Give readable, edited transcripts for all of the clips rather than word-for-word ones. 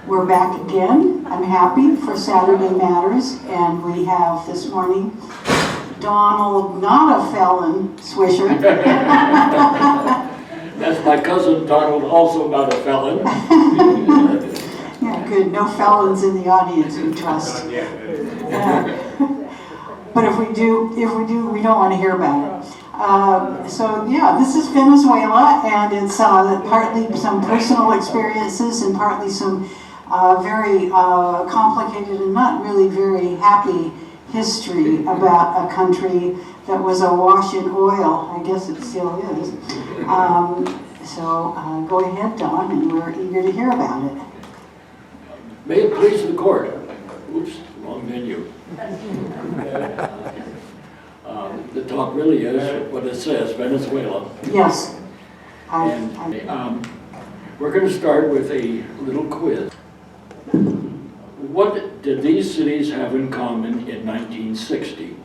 We're back again. I'm happy for Saturday Matters, and we have this morning Donald, not a felon, Swisher. That's my cousin Donald, also not a felon. Yeah, good. No felons in the audience, we trust. But if we do, we don't want to hear about it. So yeah, this is Venezuela, and it's partly some personal experiences and partly some very complicated and not really very happy history about a country that was awash in oil. I guess it still is. So go ahead, Don, and we're eager to hear about it. May it please the court. Oops, wrong venue. The talk really is what it says, Venezuela. Yes. We're going to start with a little quiz. What did these cities have in common in 1960?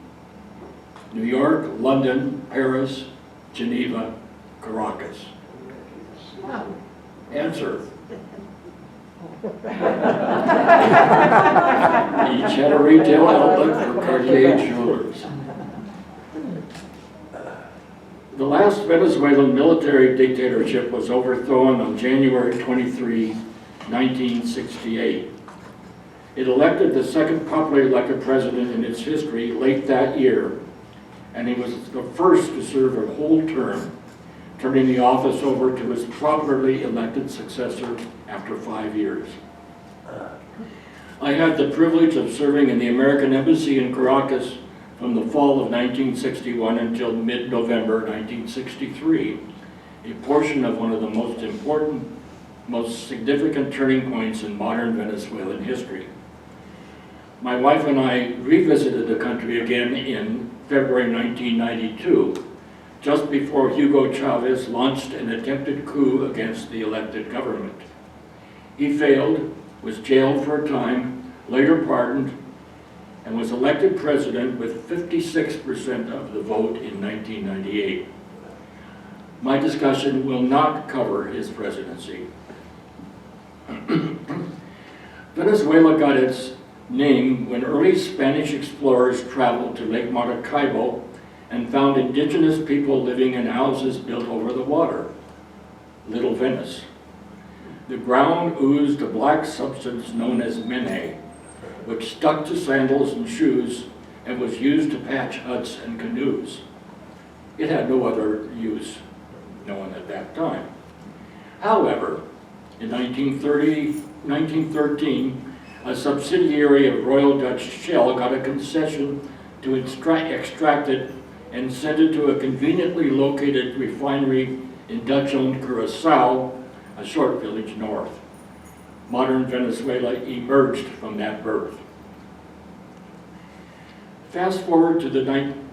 New York, London, Paris, Geneva, Caracas. Answer. Each had a retail outlet for Cartier jewelers. The last Venezuelan military dictatorship was overthrown on January 23, 1968. It elected the second popularly elected president in its history late that year, and he was the first to serve a whole term, turning the office over to his popularly elected successor after 5 years. I had the privilege of serving in the American Embassy in Caracas from the fall of 1961 until mid-November 1963, a portion of one of the most important, most significant turning points in modern Venezuelan history. My wife and I revisited the country again in February 1992, just before Hugo Chavez launched an attempted coup against the elected government. He failed, was jailed for a time, later pardoned, and was elected president with 56% of the vote in 1998. My discussion will not cover his presidency. Venezuela got its name when early Spanish explorers traveled to Lake Maracaibo and found indigenous people living in houses built over the water, Little Venice. The ground oozed a black substance known as mene, which stuck to sandals and shoes and was used to patch huts and canoes. It had no other use known at that time. However, in 1913, a subsidiary of Royal Dutch Shell got a concession to extract it and send it to a conveniently located refinery in Dutch-owned Curaçao, a short village north. Modern Venezuela emerged from that birth. Fast forward to the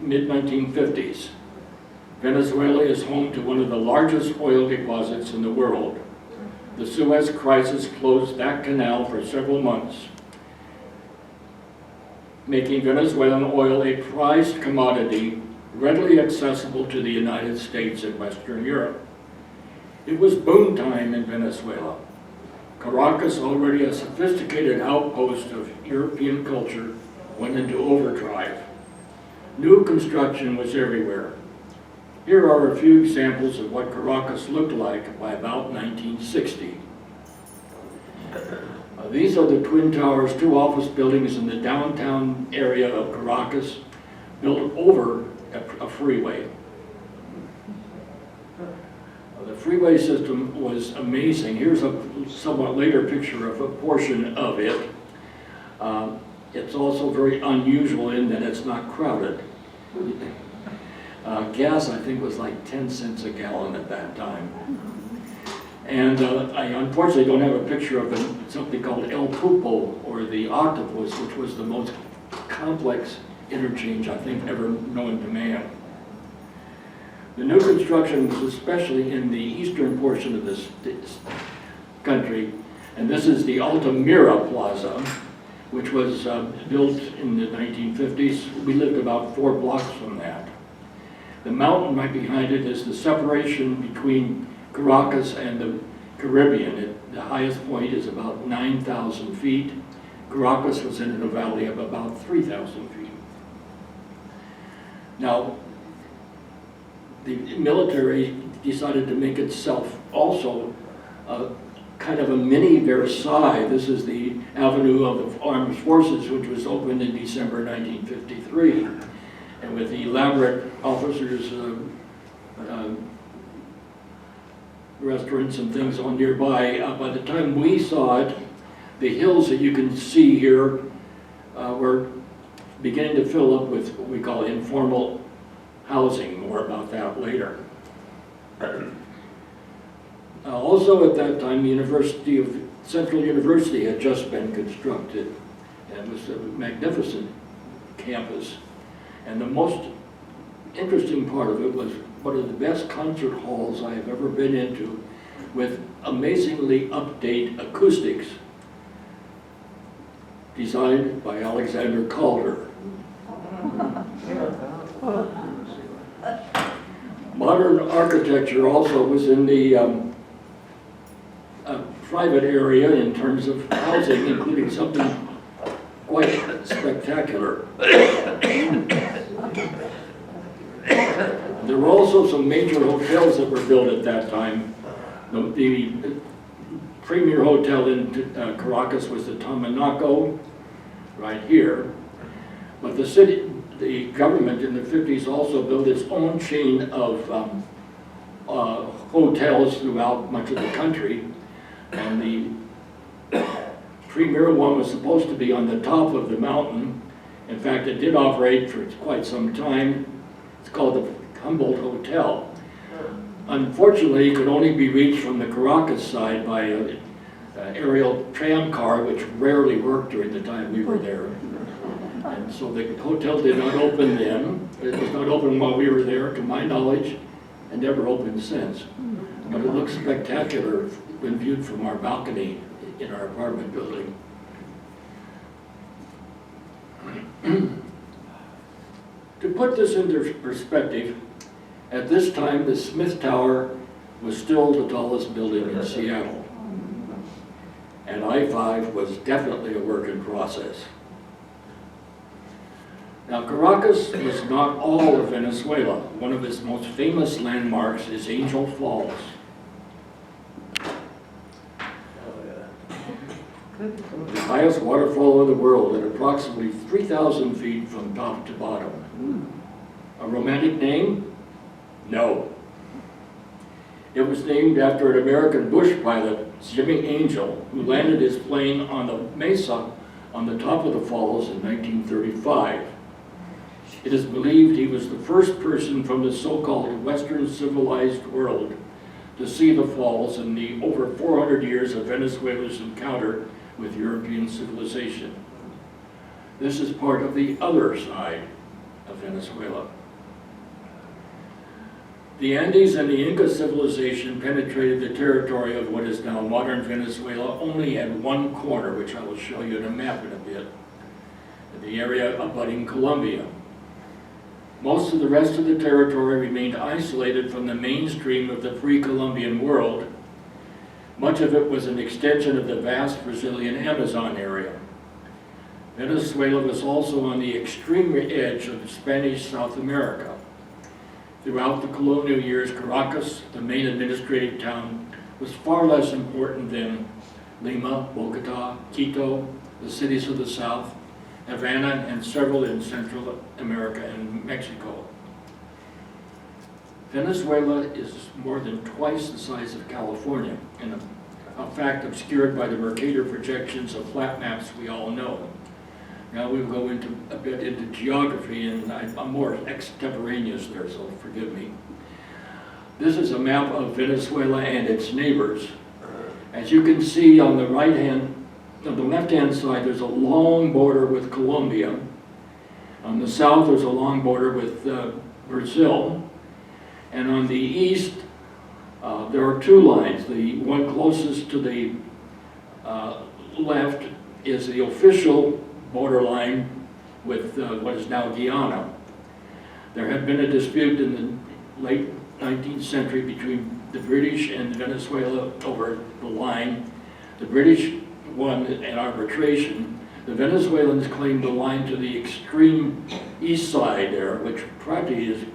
mid-1950s. Venezuela is home to one of the largest oil deposits in the world. The Suez Crisis closed that canal for several months, making Venezuelan oil a prized commodity readily accessible to the United States and Western Europe. It was boom time in Venezuela. Caracas, already a sophisticated outpost of European culture, went into overdrive. New construction was everywhere. Here are a few examples of what Caracas looked like by about 1960. These are the Twin Towers, two office buildings in the downtown area of Caracas, built over a freeway. The freeway system was amazing. Here's a somewhat later picture of a portion of it. It's also very unusual in that it's not crowded. Gas, I think, was like 10 cents a gallon at that time. And I unfortunately don't have a picture of something called El Pulpo, or the octopus, which was the most complex interchange I think ever known to man. The new construction was especially in the eastern portion of this country, and this is the Altamira Plaza, which was built in the 1950s. We lived about 4 blocks from that. The mountain right behind it is the separation between Caracas and the Caribbean. The highest point is about 9,000 feet. Caracas was in a valley of about 3,000 feet. Now, the military decided to make itself also kind of a mini Versailles. This is the Avenue of the Armed Forces, which was opened in December 1953. And with elaborate officers' restaurants and things on nearby. By the time we saw it, the hills that you can see here were beginning to fill up with what we call informal housing. More about that later. Also at that time, the Central University had just been constructed and was a magnificent campus. And the most interesting part of it was one of the best concert halls I have ever been into, with amazingly up-to-date acoustics designed by Alexander Calder. Modern architecture also was in the private area in terms of housing, including something quite spectacular. There were also some major hotels that were built at that time. The premier hotel in Caracas was the Tamanaco, right here. But the government in the 50s also built its own chain of hotels throughout much of the country. And the premier one was supposed to be on the top of the mountain. In fact, it did operate for quite some time. It's called the Humboldt Hotel. Unfortunately, it could only be reached from the Caracas side by an aerial tram car, which rarely worked during the time we were there. And so the hotel did not open then. It was not open while we were there, to my knowledge, and never opened since. But it looks spectacular when viewed from our balcony in our apartment building. To put this into perspective, at this time the Smith Tower was still the tallest building in Seattle. And I-5 was definitely a work in process. Now, Caracas was not all of Venezuela. One of its most famous landmarks is Angel Falls. The highest waterfall in the world at approximately 3,000 feet from top to bottom. A romantic name? No. It was named after an American bush pilot, Jimmy Angel, who landed his plane on the mesa on the top of the falls in 1935. It is believed he was the first person from the so-called Western civilized world to see the falls in the over 400 years of Venezuela's encounter with European civilization. This is part of the other side of Venezuela. The Andes and the Inca civilization penetrated the territory of what is now modern Venezuela only at one corner, which I will show you in a map in a bit, in the area abutting Colombia. Most of the rest of the territory remained isolated from the mainstream of the pre-Columbian world. Much of it was an extension of the vast Brazilian Amazon area. Venezuela was also on the extreme edge of Spanish South America. Throughout the colonial years, Caracas, the main administrative town, was far less important than Lima, Bogota, Quito, the cities of the south, Havana, and several in Central America and Mexico. Venezuela is more than twice the size of California, and a fact obscured by the Mercator projections of flat maps we all know. Now we'll go into a bit into geography, and I'm more extemporaneous there, so forgive me. This is a map of Venezuela and its neighbors. As you can see on the left-hand side, there's a long border with Colombia. On the south, there's a long border with Brazil. And on the east, there are two lines. The one closest to the left is the official borderline with what is now Guyana. There had been a dispute in the late 19th century between the British and Venezuela over the line. The British won an arbitration. The Venezuelans claimed the line to the extreme east side there, which practically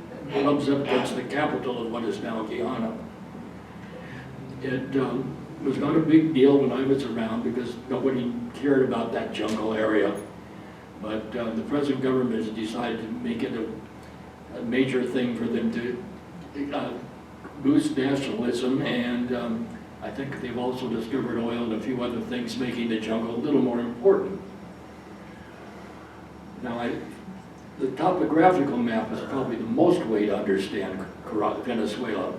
rubs up against the capital of what is now Guyana. It was not a big deal when I was around because nobody cared about that jungle area. But the present government has decided to make it a major thing for them to boost nationalism, and I think they've also discovered oil and a few other things making the jungle a little more important. Now, the topographical map is probably the most way to understand Venezuela.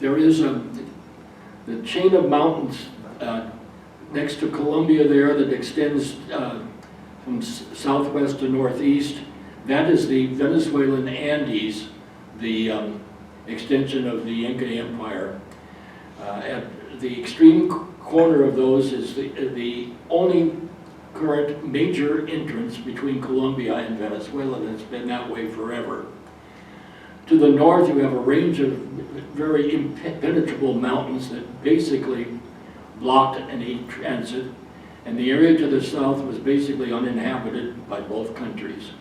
There is the chain of mountains next to Colombia there that extends from southwest to northeast. That is the Venezuelan Andes, the extension of the Inca Empire. At the extreme corner of those is the only current major entrance between Colombia and Venezuela, and it's been that way forever. To the north, you have a range of very impenetrable mountains that basically blocked any transit, and the area to the south was basically uninhabited by both countries.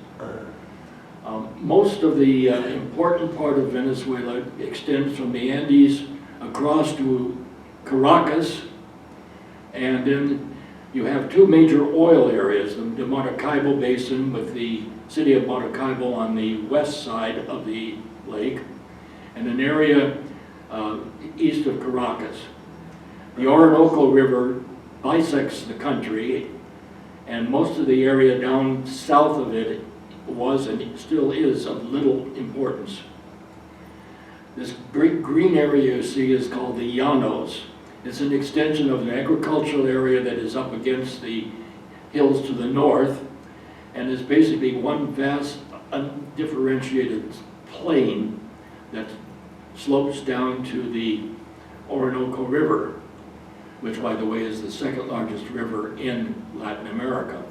Most of the important part of Venezuela extends from the Andes across to Caracas, and then you have two major oil areas, the Maracaibo Basin with the city of Maracaibo on the west side of the lake, and an area east of Caracas. The Orinoco River bisects the country, and most of the area down south of it was and still is of little importance. This great green area you see is called the Llanos. It's an extension of an agricultural area that is up against the hills to the north, and is basically one vast, undifferentiated plain that slopes down to the Orinoco River, which, by the way, is the second largest river in Latin America.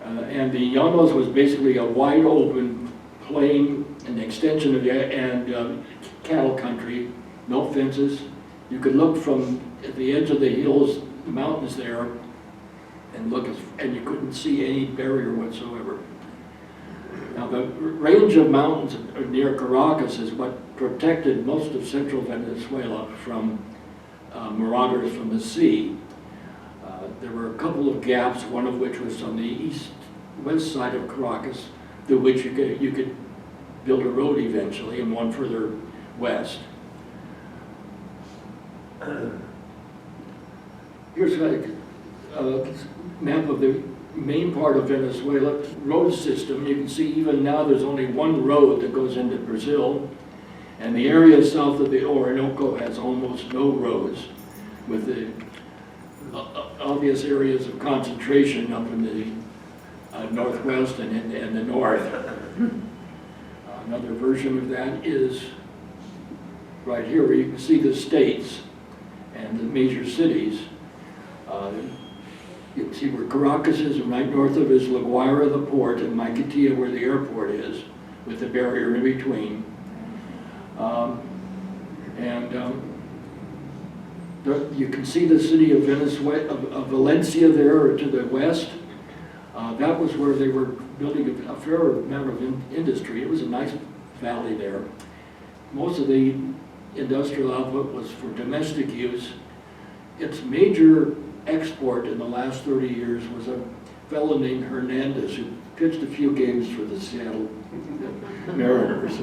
And the Llanos was basically a wide open plain, an extension of cattle country, no fences. You could look from at the edge of the hills, the mountains there, and look, and you couldn't see any barrier whatsoever. Now, the range of mountains near Caracas is what protected most of central Venezuela from marauders from the sea. There were a couple of gaps, one of which was on the west side of Caracas, through which you could build a road eventually, and one further west. Here's a map of the main part of Venezuela road system. You can see even now there's only one road that goes into Brazil, and the area south of the Orinoco has almost no roads, with the obvious areas of concentration up in the northwest and the north. Another version of that is right here, where you can see the states and the major cities. You can see where Caracas is, and right north of it is La Guaira, the port, and Maiquetía, where the airport is, with the barrier in between. You can see the city of Valencia there to the west. That was where they were building a fair amount of industry. It was a nice valley there. Most of the industrial output was for domestic use. Its major export in the last 30 years was a fellow named Hernandez, who pitched a few games for the Seattle Mariners.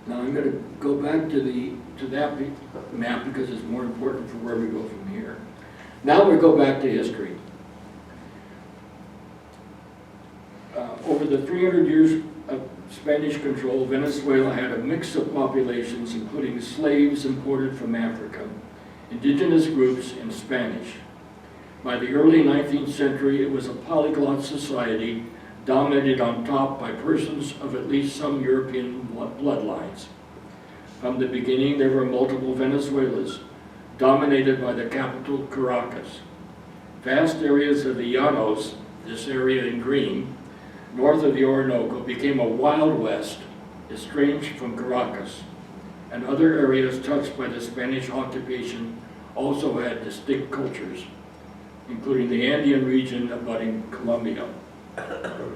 Now I'm going to go back to that map because it's more important for where we go from here. Now we go back to history. Over the 300 years of Spanish control, Venezuela had a mix of populations, including slaves imported from Africa, indigenous groups, and Spanish. By the early 19th century, it was a polyglot society dominated on top by persons of at least some European bloodlines. From the beginning, there were multiple Venezuelas, dominated by the capital, Caracas. Vast areas of the Llanos this area in green, north of the Orinoco, became a Wild West, estranged from Caracas, and other areas touched by the Spanish occupation also had distinct cultures, including the Andean region abutting Colombia.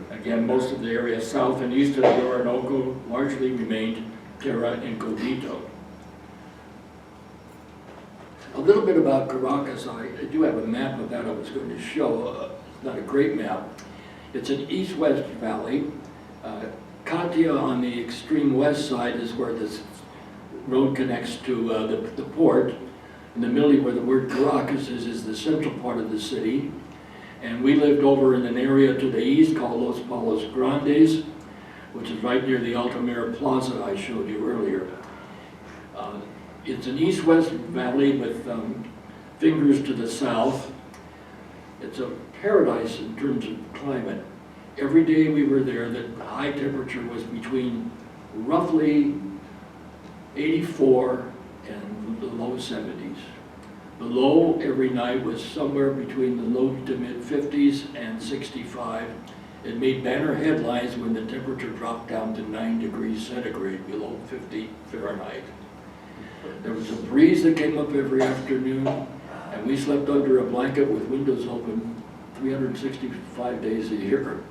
Again, most of the area south and east of the Orinoco largely remained terra incognito. A little bit about Caracas. I do have a map of that I was going to show. It's not a great map. It's an east-west valley. Katia on the extreme west side is where this road connects to the port. In the middle where the word Caracas is the central part of the city. And we lived over in an area to the east called Los Palos Grandes, which is right near the Altamira Plaza I showed you earlier. It's an east-west valley with fingers to the south. It's a paradise in terms of climate. Every day we were there, the high temperature was between roughly 84 and the low 70s. The low every night was somewhere between the low to mid 50s and 65. It made banner headlines when the temperature dropped down to 9 degrees centigrade, below 50 Fahrenheit. There was a breeze that came up every afternoon, and we slept under a blanket with windows open 365 days a year.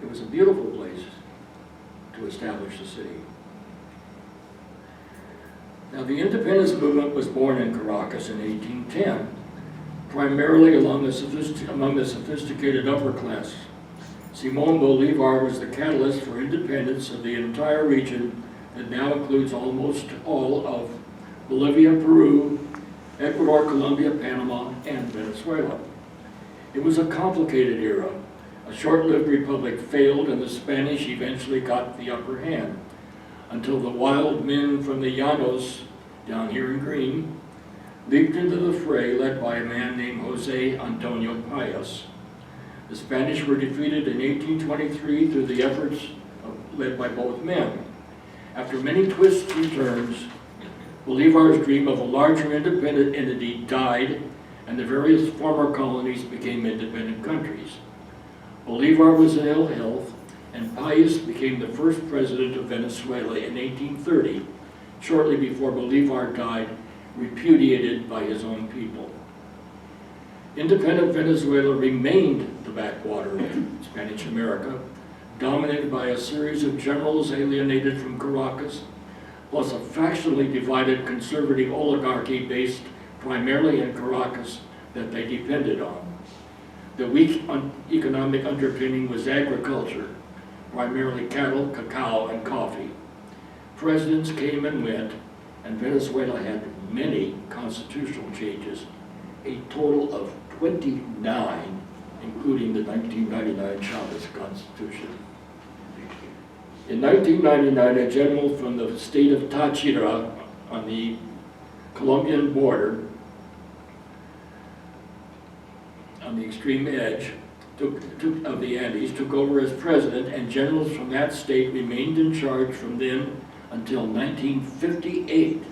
It was a beautiful place to establish the city. Now, the independence movement was born in Caracas in 1810, primarily among the sophisticated upper class. Simón Bolívar was the catalyst for independence of the entire region that now includes almost all of Bolivia, Peru, Ecuador, Colombia, Panama, and Venezuela. It was a complicated era. A short-lived republic failed, and the Spanish eventually got the upper hand, until the wild men from the Llanos, down here in green, leaped into the fray, led by a man named Jose Antonio Paez. The Spanish were defeated in 1823 through the efforts led by both men. After many twists and turns, Bolívar's dream of a larger independent entity died, and the various former colonies became independent countries. Bolívar was in ill health, and Paez became the first president of Venezuela in 1830, shortly before Bolívar died, repudiated by his own people. Independent Venezuela remained the backwater of Spanish America, dominated by a series of generals alienated from Caracas, plus a factionally divided conservative oligarchy based primarily in Caracas that they depended on. The weak economic underpinning was agriculture, primarily cattle, cacao, and coffee. Presidents came and went, and Venezuela had many constitutional changes, a total of 29, including the 1999 Chavez Constitution. In 1999, a general from the state of Táchira on the Colombian border, on the extreme edge of the Andes, took over as president, and generals from that state remained in charge from then until 1958,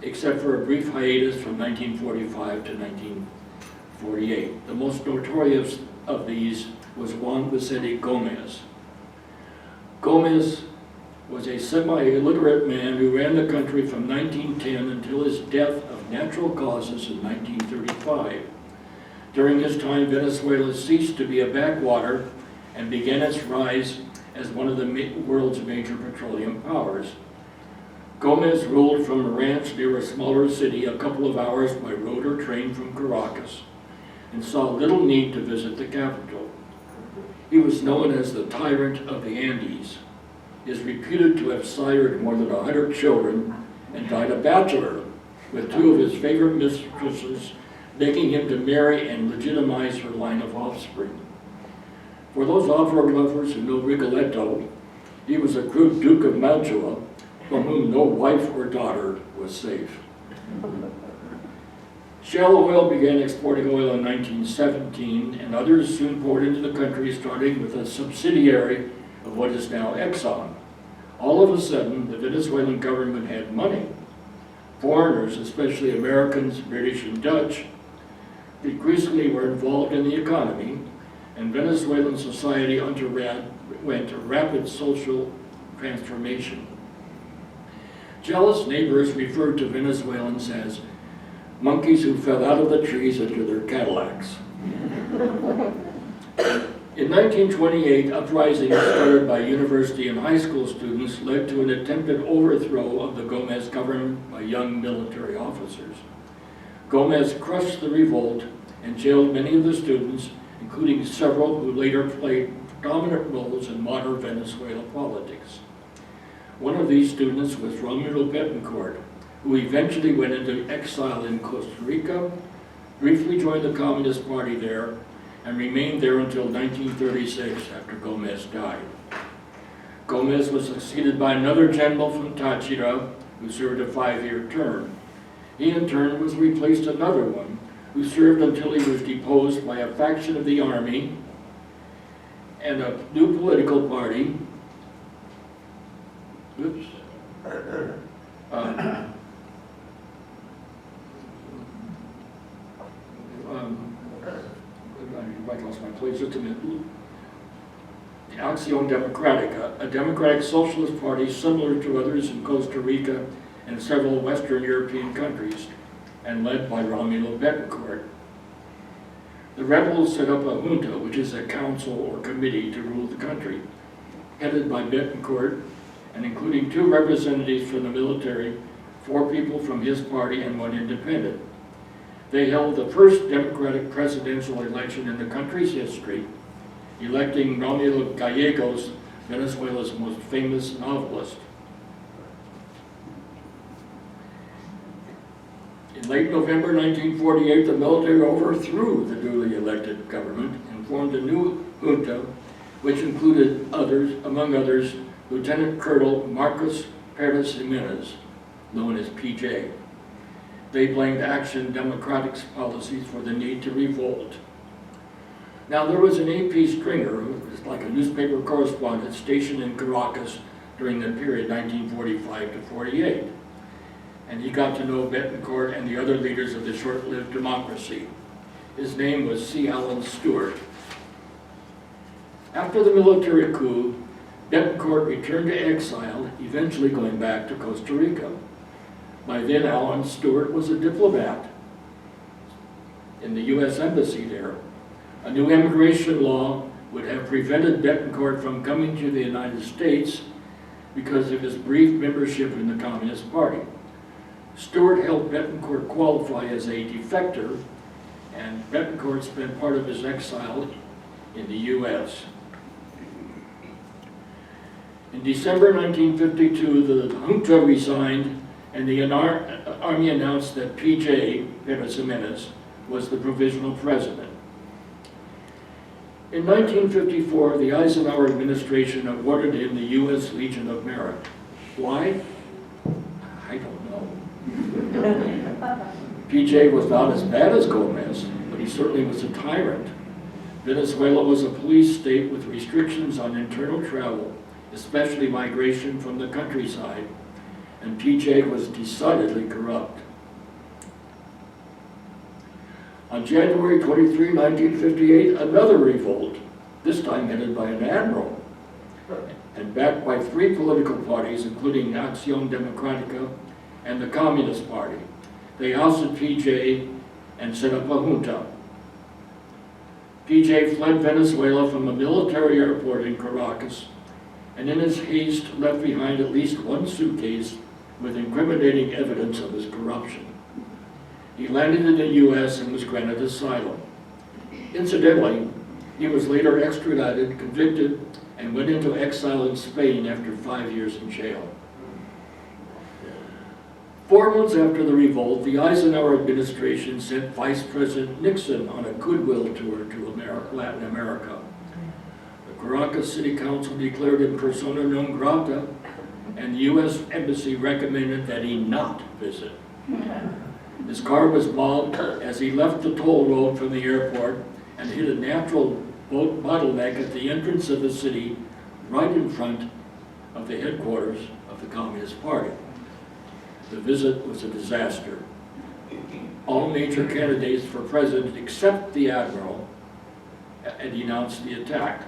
except for a brief hiatus from 1945 to 1948. The most notorious of these was Juan Vicente Gómez. Gómez was a semi-illiterate man who ran the country from 1910 until his death of natural causes in 1935. During this time, Venezuela ceased to be a backwater and began its rise as one of the world's major petroleum powers. Gómez ruled from a ranch near a smaller city a couple of hours by road or train from Caracas, and saw little need to visit the capital. He was known as the tyrant of the Andes. He is reputed to have sired more than 100 children and died a bachelor, with 2 of his favorite mistresses begging him to marry and legitimize her line of offspring. For those opera lovers who know Rigoletto, he was a crude Duke of Mantua from whom no wife or daughter was safe. Shell Oil began exporting oil in 1917, and others soon poured into the country, starting with a subsidiary of what is now Exxon. All of a sudden, the Venezuelan government had money. Foreigners, especially Americans, British, and Dutch, increasingly were involved in the economy, and Venezuelan society underwent a rapid social transformation. Jealous neighbors referred to Venezuelans as monkeys who fell out of the trees into their Cadillacs. In 1928, uprisings started by university and high school students led to an attempted overthrow of the Gomez government by young military officers. Gomez crushed the revolt and jailed many of the students, including several who later played dominant roles in modern Venezuela politics. One of these students was Romulo Betancourt, who eventually went into exile in Costa Rica, briefly joined the Communist Party there, and remained there until 1936 after Gomez died. Gomez was succeeded by another general from Táchira who served a 5-year term. He in turn was replaced another one who served until he was deposed by a faction of the army and a new political party. Oops. I lost my place just a minute. The Acción Democrática, a democratic socialist party similar to others in Costa Rica and several Western European countries, and led by Romulo Betancourt. The rebels set up a junta, which is a council or committee to rule the country, headed by Betancourt, and including 2 representatives from the military, 4 people from his party, and 1 independent. They held the first democratic presidential election in the country's history, electing Romulo Gallegos, Venezuela's most famous novelist. In late November 1948, the military overthrew the newly elected government and formed a new junta, which included among others, Lieutenant Colonel Marcos Pérez Jiménez, known as PJ. They blamed Action Democratic's policies for the need to revolt. Now, there was an AP stringer, who was like a newspaper correspondent, stationed in Caracas during the period 1945 to 48. And he got to know Betancourt and the other leaders of the short-lived democracy. His name was C. Allen Stewart. After the military coup, Betancourt returned to exile, eventually going back to Costa Rica. By then, Allen Stewart was a diplomat in the U.S. Embassy there. A new immigration law would have prevented Betancourt from coming to the United States because of his brief membership in the Communist Party. Stewart helped Betancourt qualify as a defector, and Betancourt spent part of his exile in the U.S. In December 1952, the junta resigned, and the army announced that PJ, Pérez Jiménez, was the provisional president. In 1954, the Eisenhower administration awarded him the U.S. Legion of Merit. Why? I don't know. PJ was not as bad as Gomez, but he certainly was a tyrant. Venezuela was a police state with restrictions on internal travel, especially migration from the countryside, and PJ was decidedly corrupt. On January 23, 1958, another revolt, this time headed by an admiral, and backed by 3 political parties, including Acción Democrática and the Communist Party. They ousted PJ and set up a junta. PJ fled Venezuela from a military airport in Caracas, and in his haste left behind at least 1 suitcase with incriminating evidence of his corruption. He landed in the U.S. and was granted asylum. Incidentally, he was later extradited, convicted, and went into exile in Spain after 5 years in jail. 4 months after the revolt, the Eisenhower administration sent Vice President Nixon on a goodwill tour to Latin America. The Caracas City Council declared him persona non grata, and the U.S. Embassy recommended that he not visit. His car was mobbed as he left the toll road from the airport and hit a natural bottleneck at the entrance of the city, right in front of the headquarters of the Communist Party. The visit was a disaster. all major candidates for president except the admiral denounced the attack.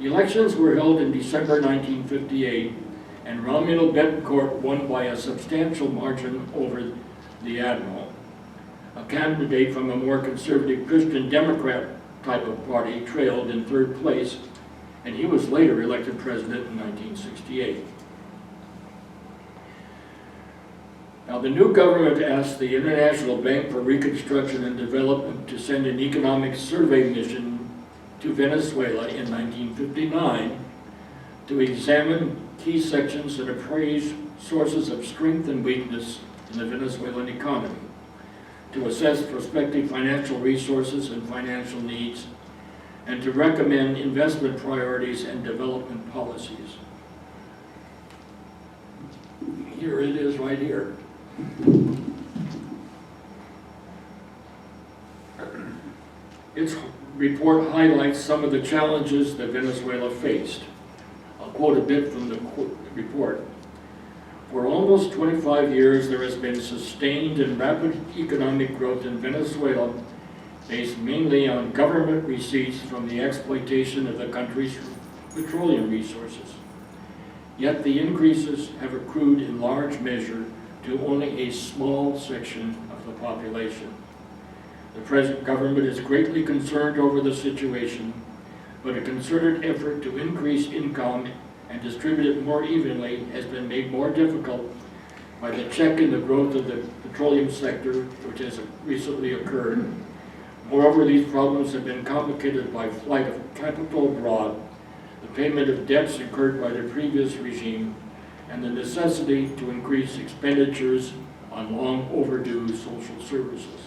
Elections were held in December 1958, and Romulo Betancourt won by a substantial margin over the admiral. A candidate from a more conservative Christian Democrat type of party trailed in third place, and he was later elected president in 1968. Now, the new government asked the International Bank for Reconstruction and Development to send an economic survey mission to Venezuela in 1959 to examine key sections that appraise sources of strength and weakness in the Venezuelan economy, to assess prospective financial resources and financial needs, and to recommend investment priorities and development policies. Here it is right here. Its report highlights some of the challenges that Venezuela faced. I'll quote a bit from the report. For almost 25 years, there has been sustained and rapid economic growth in Venezuela based mainly on government receipts from the exploitation of the country's petroleum resources. Yet the increases have accrued in large measure to only a small section of the population. The present government is greatly concerned over the situation, but a concerted effort to increase income and distribute it more evenly has been made more difficult by the check in the growth of the petroleum sector, which has recently occurred. Moreover, these problems have been complicated by flight of capital abroad, the payment of debts incurred by the previous regime, and the necessity to increase expenditures on long overdue social services.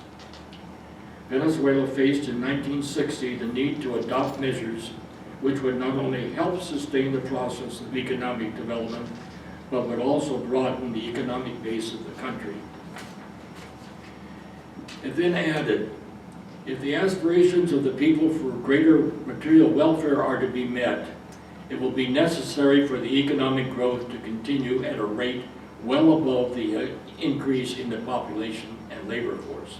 Venezuela faced in 1960 the need to adopt measures which would not only help sustain the process of economic development, but would also broaden the economic base of the country. It then added, if the aspirations of the people for greater material welfare are to be met, it will be necessary for the economic growth to continue at a rate well above the increase in the population and labor force.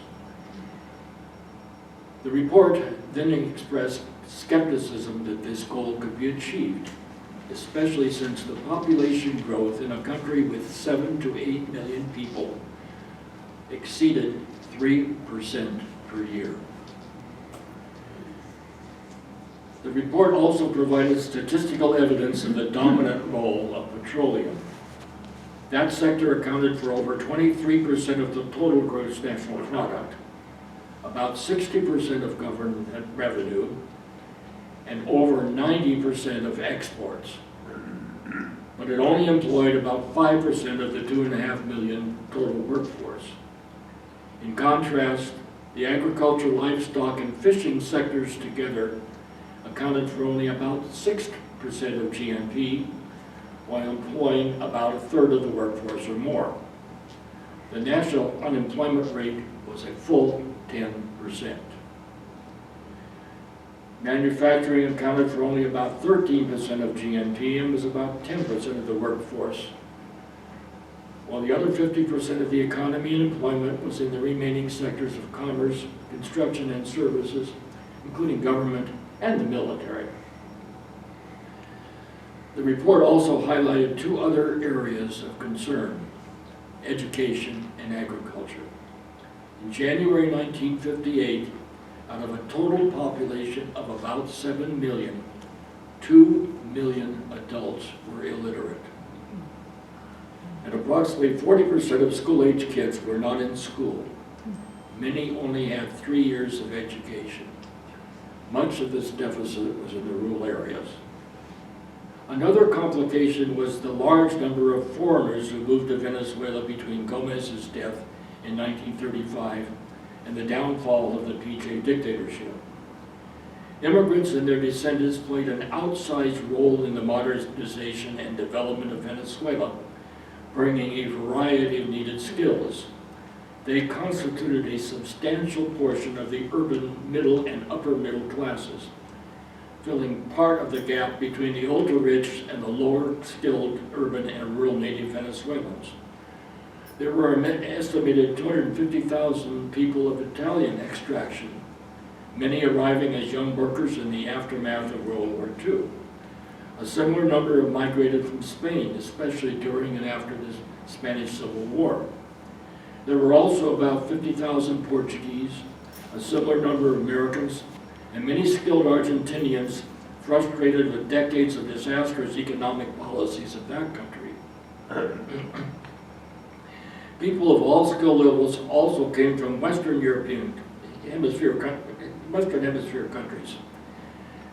The report then expressed skepticism that this goal could be achieved, especially since the population growth in a country with 7 to 8 million people exceeded 3% per year. The report also provided statistical evidence of the dominant role of petroleum. That sector accounted for over 23% of the total gross national product, about 60% of government revenue, and over 90% of exports. But it only employed about 5% of the 2.5 million total workforce. In contrast, the agriculture, livestock, and fishing sectors together accounted for only about 6% of GNP, while employing about a third of the workforce or more. The national unemployment rate was a full 10%. Manufacturing accounted for only about 13% of GNP and was about 10% of the workforce, while the other 50% of the economy and employment was in the remaining sectors of commerce, construction, and services, including government and the military. The report also highlighted two other areas of concern: education and agriculture. In January 1958, out of a total population of about 7 million, 2 million adults were illiterate. And approximately 40% of school-age kids were not in school. Many only had 3 years of education. Much of this deficit was in the rural areas. Another complication was the large number of foreigners who moved to Venezuela between Gomez's death in 1935 and the downfall of the PJ dictatorship. Immigrants and their descendants played an outsized role in the modernization and development of Venezuela, bringing a variety of needed skills. They constituted a substantial portion of the urban middle and upper middle classes, filling part of the gap between the ultra-rich and the lower-skilled urban and rural native Venezuelans. There were an estimated 250,000 people of Italian extraction, many arriving as young workers in the aftermath of World War II. A similar number have migrated from Spain, especially during and after the Spanish Civil War. There were also about 50,000 Portuguese, a similar number of Americans, and many skilled Argentinians frustrated with decades of disastrous economic policies of that country. People of all skill levels also came from Western Hemisphere countries.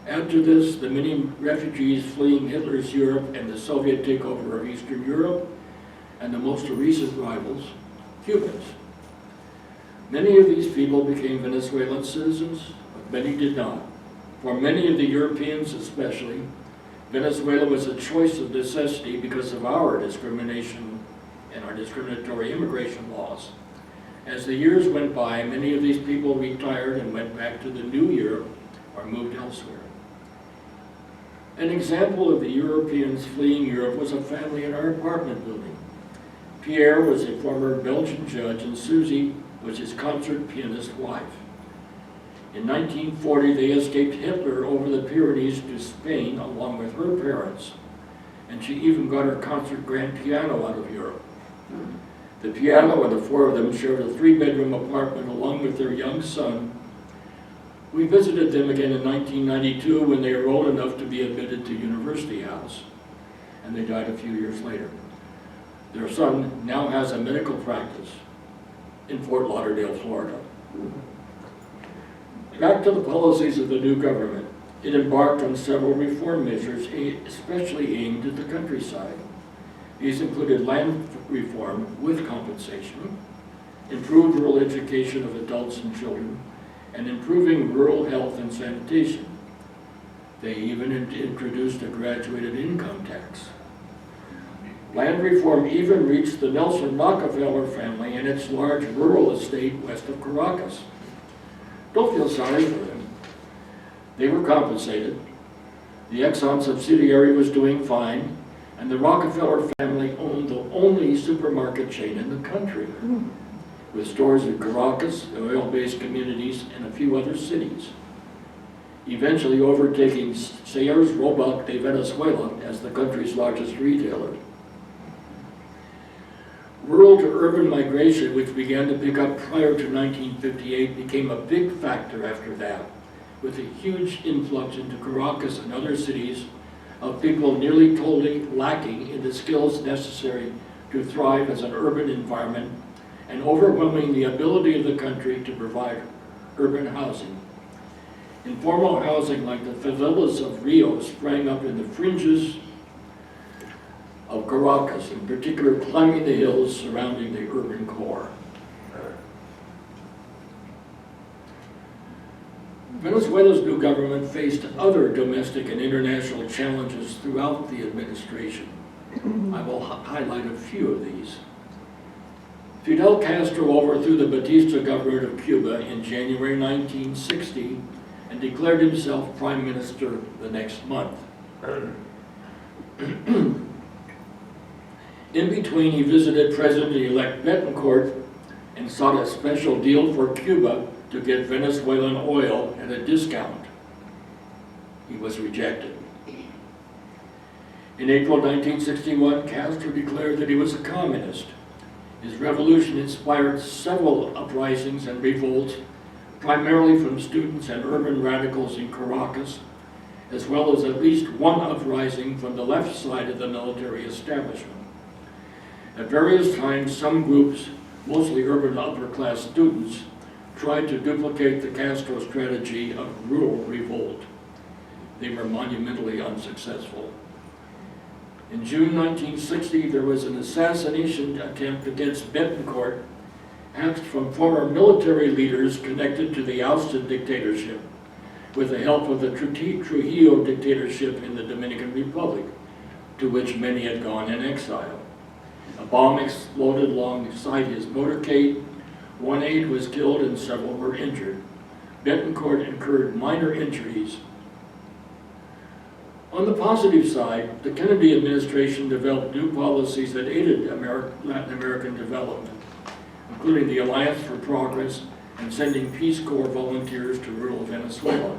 Add to this the many refugees fleeing Hitler's Europe and the Soviet takeover of Eastern Europe, and the most recent rivals, Cubans. Many of these people became Venezuelan citizens, but many did not. For many of the Europeans especially, Venezuela was a choice of necessity because of our discrimination and our discriminatory immigration laws. As the years went by, many of these people retired and went back to the new Europe or moved elsewhere. An example of the Europeans fleeing Europe was a family in our apartment building. Pierre was a former Belgian judge and Susie was his concert pianist wife. In 1940, they escaped Hitler over the Pyrenees to Spain along with her parents, and she even got her concert grand piano out of Europe. The piano and the four of them shared a 3-bedroom apartment along with their young son. We visited them again in 1992 when they were old enough to be admitted to University House, and they died a few years later. Their son now has a medical practice in Fort Lauderdale, Florida. Back to the policies of the new government. It embarked on several reform measures, especially aimed at the countryside. These included land reform with compensation, improved rural education of adults and children, and improving rural health and sanitation. They even introduced a graduated income tax. Land reform even reached the Nelson Rockefeller family and its large rural estate west of Caracas. Don't feel sorry for them. They were compensated. The Exxon subsidiary was doing fine, and the Rockefeller family owned the only supermarket chain in the country, with stores in Caracas, oil-based communities, and a few other cities, eventually overtaking Sears Roebuck de Venezuela as the country's largest retailer. Rural to urban migration, which began to pick up prior to 1958, became a big factor after that, with a huge influx into Caracas and other cities of people nearly totally lacking in the skills necessary to thrive as an urban environment and overwhelming the ability of the country to provide urban housing. Informal housing like the favelas of Rio sprang up in the fringes of Caracas, in particular climbing the hills surrounding the urban core. Venezuela's new government faced other domestic and international challenges throughout the administration. I will highlight a few of these. Fidel Castro overthrew the Batista government of Cuba in January 1960 and declared himself prime minister the next month. In between, he visited President-elect Betancourt and sought a special deal for Cuba to get Venezuelan oil at a discount. He was rejected. In April 1961, Castro declared that he was a communist. His revolution inspired several uprisings and revolts, primarily from students and urban radicals in Caracas, as well as at least one uprising from the left side of the military establishment. At various times, some groups, mostly urban upper-class students, tried to duplicate the Castro strategy of rural revolt. They were monumentally unsuccessful. In June 1960, there was an assassination attempt against Betancourt, asked from former military leaders connected to the ousted dictatorship, with the help of the Trujillo dictatorship in the Dominican Republic, to which many had gone in exile. A bomb exploded alongside his motorcade. One aide was killed and several were injured. Betancourt incurred minor injuries. On the positive side, the Kennedy administration developed new policies that aided Latin American development, including the Alliance for Progress and sending Peace Corps volunteers to rural Venezuela.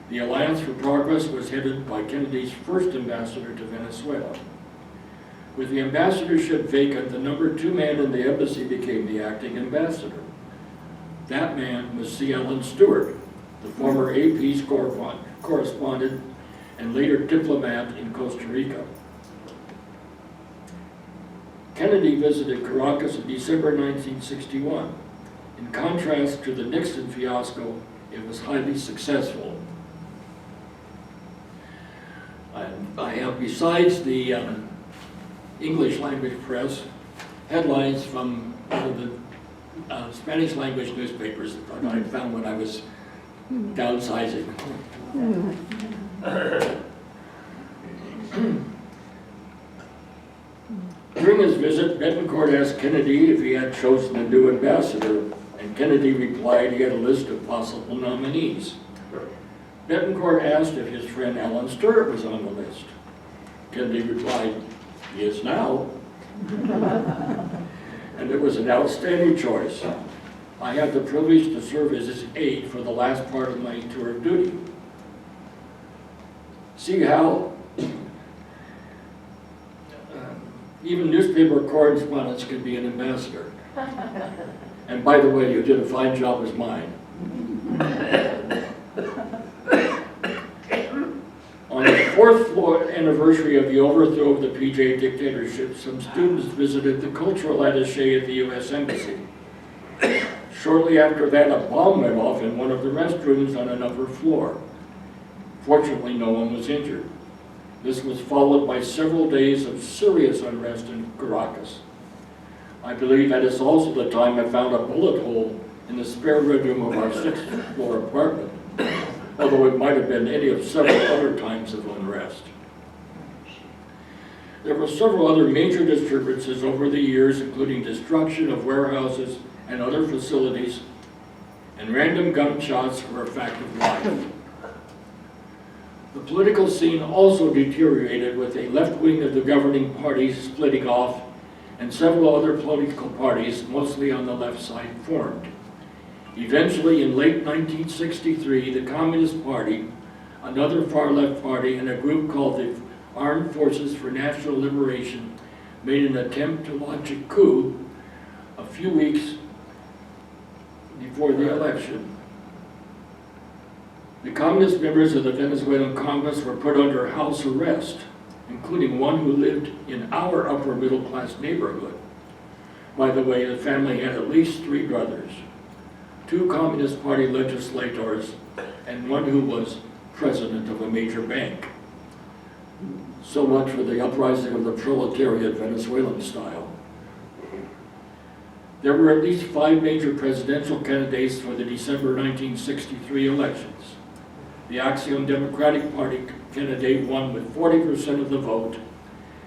The Alliance for Progress was headed by Kennedy's first ambassador to Venezuela. With the ambassadorship vacant, the number 2 man in the embassy became the acting ambassador. That man was C. Allen Stewart, the former AP's correspondent and later diplomat in Costa Rica. Kennedy visited Caracas in December 1961. In contrast to the Nixon fiasco, it was highly successful. I have, besides the English language press, headlines from one of the Spanish language newspapers that I found when I was downsizing. During his visit, Betancourt asked Kennedy if he had chosen a new ambassador, and Kennedy replied he had a list of possible nominees. Betancourt asked if his friend Allen Stewart was on the list. Kennedy replied, "He is now." And it was an outstanding choice. I had the privilege to serve as his aide for the last part of my tour of duty. See how even newspaper correspondents can be an ambassador. And by the way, you did a fine job as mine. On the 4th anniversary of the overthrow of the PJ dictatorship, some students visited the cultural attaché at the U.S. Embassy. Shortly after that, a bomb went off in one of the restrooms on an upper floor. Fortunately, no one was injured. This was followed by several days of serious unrest in Caracas. I believe that is also the time I found a bullet hole in the spare bedroom of our 6th floor apartment, although it might have been any of several other times of unrest. There were several other major disturbances over the years, including destruction of warehouses and other facilities, and random gunshots were a fact of life. The political scene also deteriorated, with a left wing of the governing party splitting off and several other political parties, mostly on the left side, formed. Eventually, in late 1963, the Communist Party, another far-left party, and a group called the Armed Forces for National Liberation made an attempt to launch a coup a few weeks before the election. The communist members of the Venezuelan Congress were put under house arrest, including one who lived in our upper middle class neighborhood. By the way, the family had at least 3 brothers, 2 Communist Party legislators, and one who was president of a major bank. So much for the uprising of the proletariat Venezuelan style. There were at least 5 major presidential candidates for the December 1963 elections. The Action Democratic Party candidate won with 40% of the vote,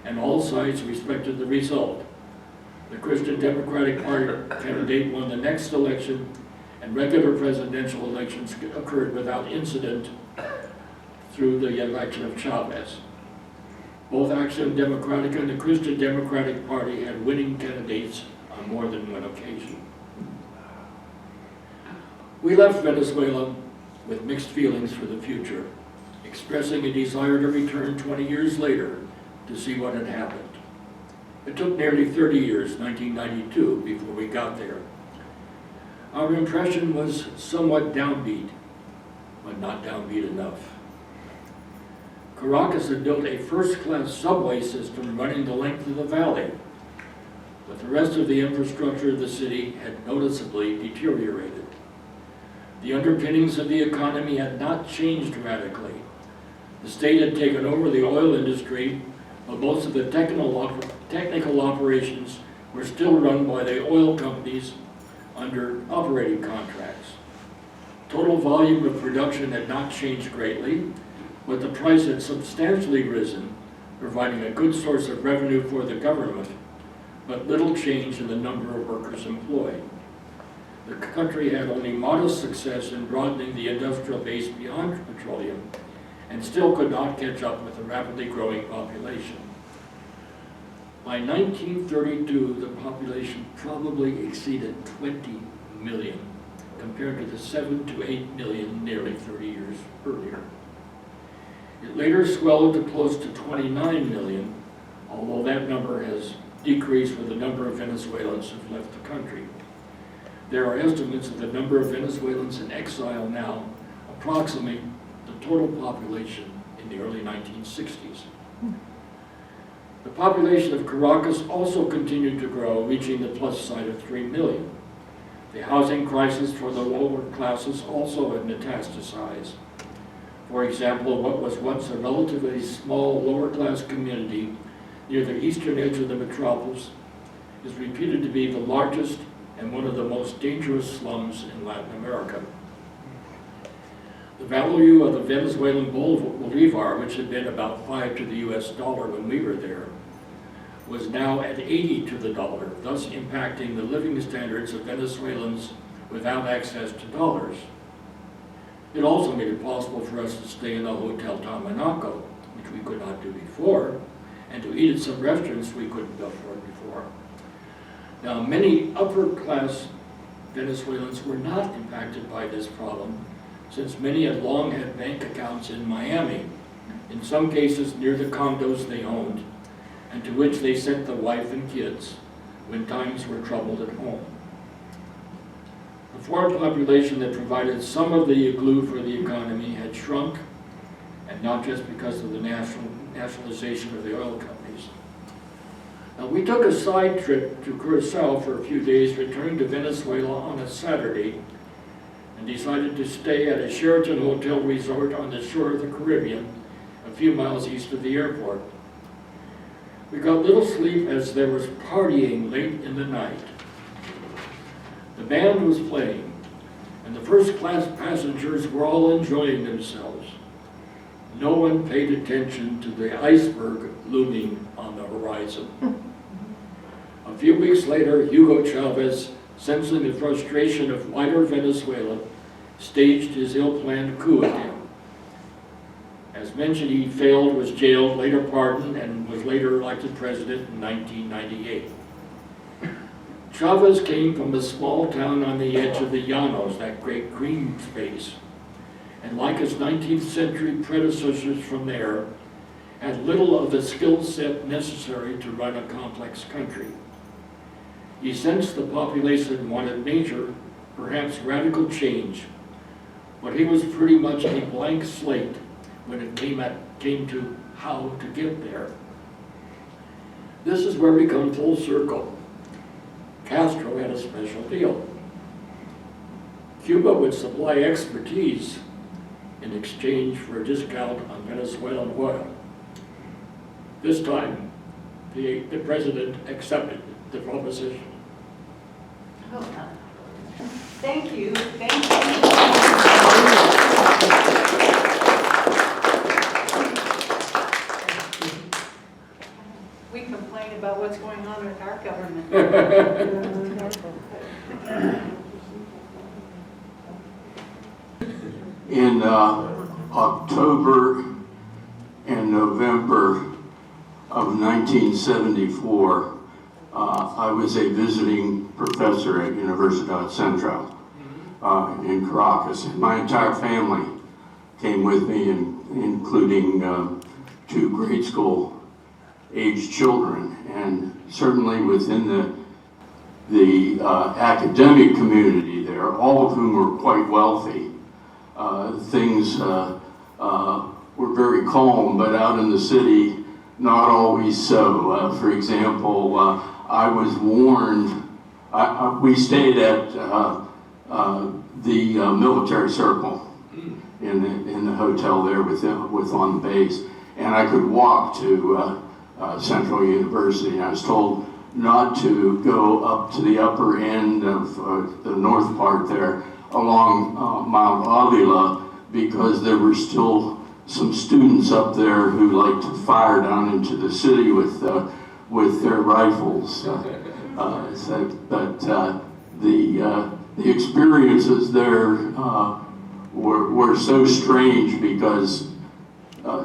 and all sides respected the result. The Christian Democratic Party candidate won the next election, and regular presidential elections occurred without incident through the election of Chavez. Both Action Democratic and the Christian Democratic Party had winning candidates on more than one occasion. We left Venezuela with mixed feelings for the future, expressing a desire to return 20 years later to see what had happened. It took nearly 30 years, 1992, before we got there. Our impression was somewhat downbeat, but not downbeat enough. Caracas had built a first-class subway system running the length of the valley, but the rest of the infrastructure of the city had noticeably deteriorated. The underpinnings of the economy had not changed radically. The state had taken over the oil industry, but most of the technical operations were still run by the oil companies under operating contracts. Total volume of production had not changed greatly, but the price had substantially risen, providing a good source of revenue for the government, but little change in the number of workers employed. The country had only modest success in broadening the industrial base beyond petroleum, and still could not catch up with the rapidly growing population. By 1932, the population probably exceeded 20 million, compared to the 7 to 8 million nearly 30 years earlier. It later swelled to close to 29 million, although that number has decreased with the number of Venezuelans who have left the country. There are estimates of the number of Venezuelans in exile now approximate the total population in the early 1960s. The population of Caracas also continued to grow, reaching the plus side of 3 million. The housing crisis for the lower classes also had metastasized. For example, what was once a relatively small lower-class community near the eastern edge of the metropolis is reputed to be the largest and one of the most dangerous slums in Latin America. The value of the Venezuelan bolivar, which had been about 5 to the US dollar when we were there, was now at 80 to the dollar, thus impacting the living standards of Venezuelans without access to dollars. It also made it possible for us to stay in the Hotel Tamanaco, which we could not do before, and to eat at some restaurants we couldn't afford before. Now, many upper-class Venezuelans were not impacted by this problem, since many had long had bank accounts in Miami, in some cases near the condos they owned, and to which they sent the wife and kids when times were troubled at home. The foreign population that provided some of the glue for the economy had shrunk, and not just because of the nationalization of the oil companies. Now, we took a side trip to Curacao for a few days, returning to Venezuela on a Saturday, and decided to stay at a Sheraton Hotel resort on the shore of the Caribbean, a few miles east of the airport. We got little sleep as there was partying late in the night. The band was playing, and the first-class passengers were all enjoying themselves. No one paid attention to the iceberg looming on the horizon. A few weeks later, Hugo Chavez, sensing the frustration of wider Venezuela, staged his ill-planned coup again. As mentioned, he failed, was jailed, later pardoned, and was later elected president in 1998. Chavez came from a small town on the edge of the Llanos, that great green space, and like his 19th century predecessors from there, had little of the skill set necessary to run a complex country. He sensed the population wanted major, perhaps radical change, but he was pretty much a blank slate when it came to how to get there. This is where we come full circle. Castro had a special deal. Cuba would supply expertise in exchange for a discount on Venezuelan oil. This time, the president accepted the proposition. Thank you. Thank you. We complain about what's going on with our government. In October and November of 1974, I was a visiting professor at Universidad Central in Caracas. And my entire family came with me, including 2 grade school aged children. And certainly within the academic community there, all of whom were quite wealthy, things were very calm, but out in the city, not always so. For example, I was warned, we stayed at the military circle in the hotel there with on the base, and I could walk to Central University, and I was told not to go up to the upper end of the north part there along Mount Avila, because there were still some students up there who liked to fire down into the city with their rifles. But the experiences there were so strange, because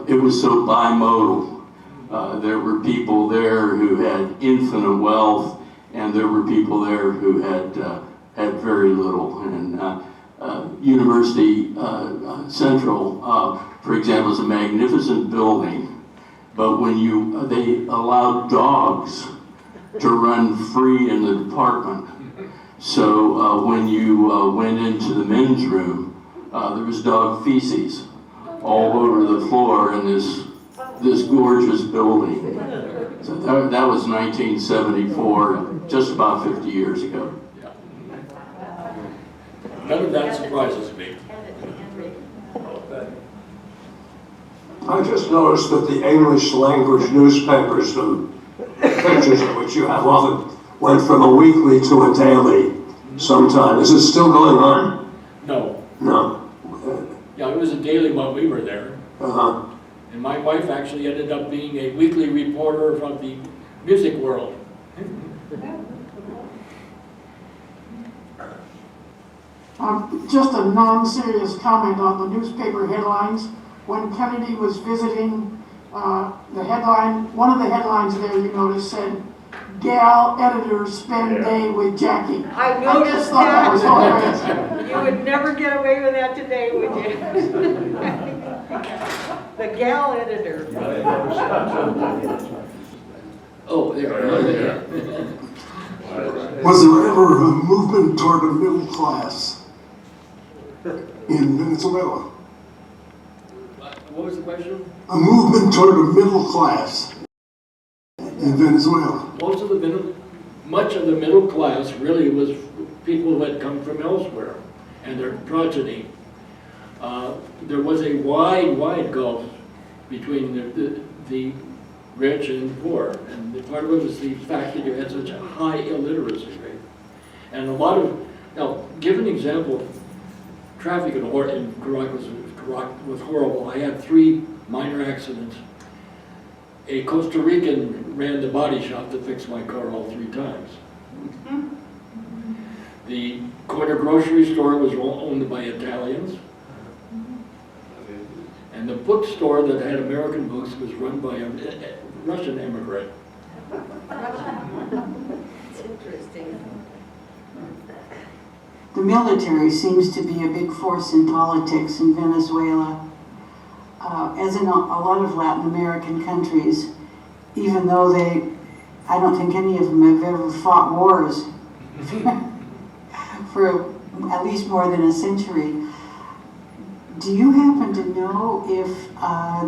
it was so bimodal. There were people there who had infinite wealth, and there were people there who had very little. And University Central, for example, is a magnificent building, but when they allowed dogs to run free in the department. So when you went into the men's room, there was dog feces all over the floor in this gorgeous building. So that was 1974, just about 50 years ago. Yeah. None of that surprises me. I just noticed that the English language newspapers, the pictures of which you have often, went from a weekly to a daily sometime. Is it still going on? No. No. Yeah, it was a daily while we were there. Uh-huh. And my wife actually ended up being a weekly reporter from the music world. Just a non-serious comment on the newspaper headlines. When Kennedy was visiting, the headline, one of the headlines there, you notice, said, "Gal editors spend day with Jackie." I I noticed just thought that was hilarious. You would never get away with that today, would you? The gal editor. Oh, there. Was there ever a movement toward a middle class in Venezuela? What was the question? A movement toward a middle class in Venezuela. Much of the middle class really was people who had come from elsewhere and their progeny. There was a wide gulf between the rich and poor, and part of it was the fact that you had such a high illiteracy rate. And a lot of, now, give an example, traffic in Caracas was horrible. I had 3 minor accidents. A Costa Rican ran the body shop that fixed my car all 3 times. The corner grocery store was owned by Italians. And the bookstore that had American books was run by a Russian immigrant. It's interesting. The military seems to be a big force in politics in Venezuela. As in a lot of Latin American countries, even though I don't think any of them have ever fought wars for at least more than a century. Do you happen to know if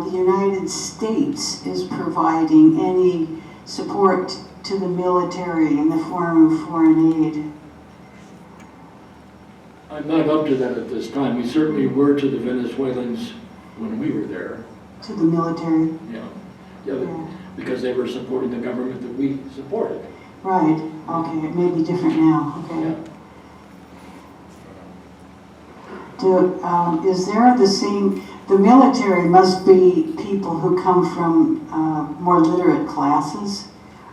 the United States is providing any support to the military in the form of foreign aid? I'm not up to that at this time. We certainly were to the Venezuelans when we were there. To the military? Yeah, because they were supporting the government that we supported. Right, okay, it may be different now, okay. Yeah. Is there the military must be people who come from more literate classes?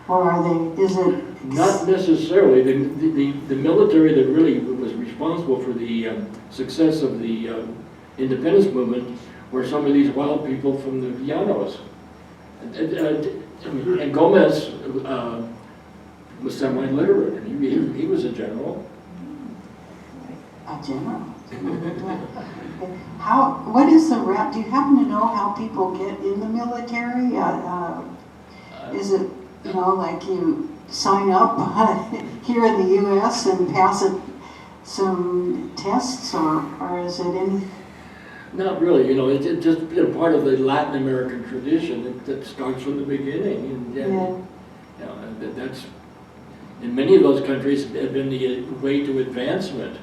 Or is it? Not necessarily. The military that really was responsible for the success of the independence movement were some of these wild people from the Llanos. And Gomez was semi-literate, and he was a general. A general? What is the route? Do you happen to know how people get in the military? Is it, like you sign up here in the U.S. and pass some tests, or is it any? Not really, it's just part of the Latin American tradition that starts from the beginning. And that's, in many of those countries, had been the way to advancement.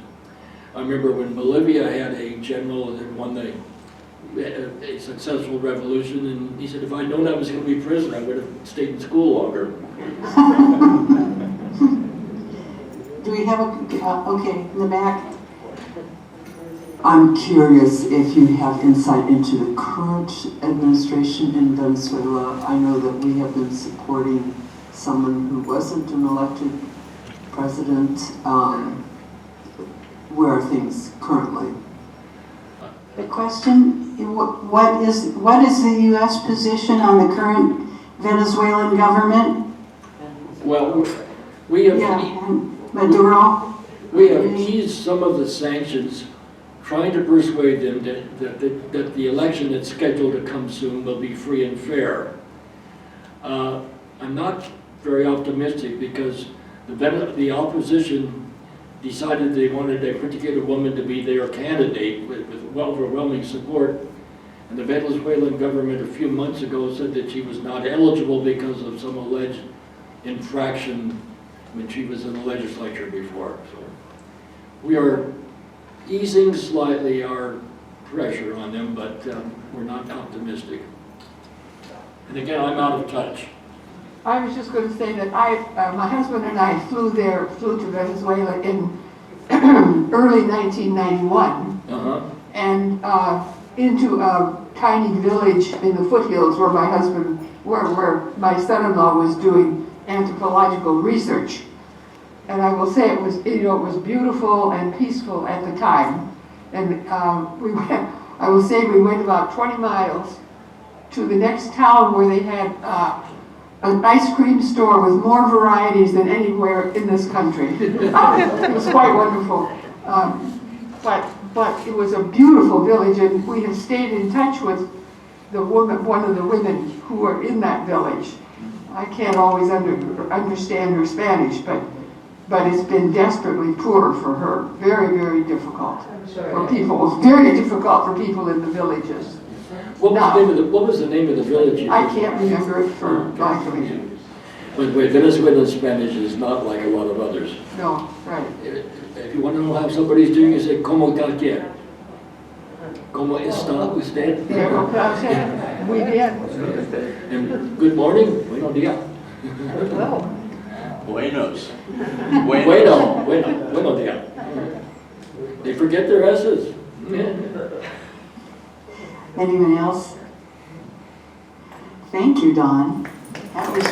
I remember when Bolivia had a general that won a successful revolution, and he said, if I'd known I was going to be president, I would have stayed in school longer. Do we have okay, in the back? I'm curious if you have insight into the current administration in Venezuela. I know that we have been supporting someone who wasn't an elected president. Where are things currently? The question, what is the U.S. position on the current Venezuelan government? Well, we have, And Maduro? we have eased some of the sanctions, trying to persuade them that the election that's scheduled to come soon will be free and fair. I'm not very optimistic because the opposition decided they wanted a particular woman to be their candidate with overwhelming support. And the Venezuelan government a few months ago said that she was not eligible because of some alleged infraction when she was in the legislature before. So we are easing slightly our pressure on them, but we're not optimistic. And again, I'm out of touch. I was just going to say that my husband and I flew to Venezuela in early 1991, and into a tiny village in the foothills where where my son-in-law was doing anthropological research. And I will say it was beautiful and peaceful at the time. And I will say we went about 20 miles to the next town where they had an ice cream store with more varieties than anywhere in this country. It was quite wonderful. But it was a beautiful village, and we have stayed in touch with one of the women who are in that village. I can't always understand her Spanish, but it's been desperately poor for her. Very, very difficult for people. Very difficult for people in the villages. What was the name of the village? I can't remember it for life of me. By the way, Venezuelan Spanish is not like a lot of others. No, right. If you want to know how somebody's doing, you say, ¿Cómo está qué? ¿Cómo está usted? Muy bien. And good morning, buenos días. Buenos. Buenos días. They forget their S's. Anyone else? Thank you, Don. That was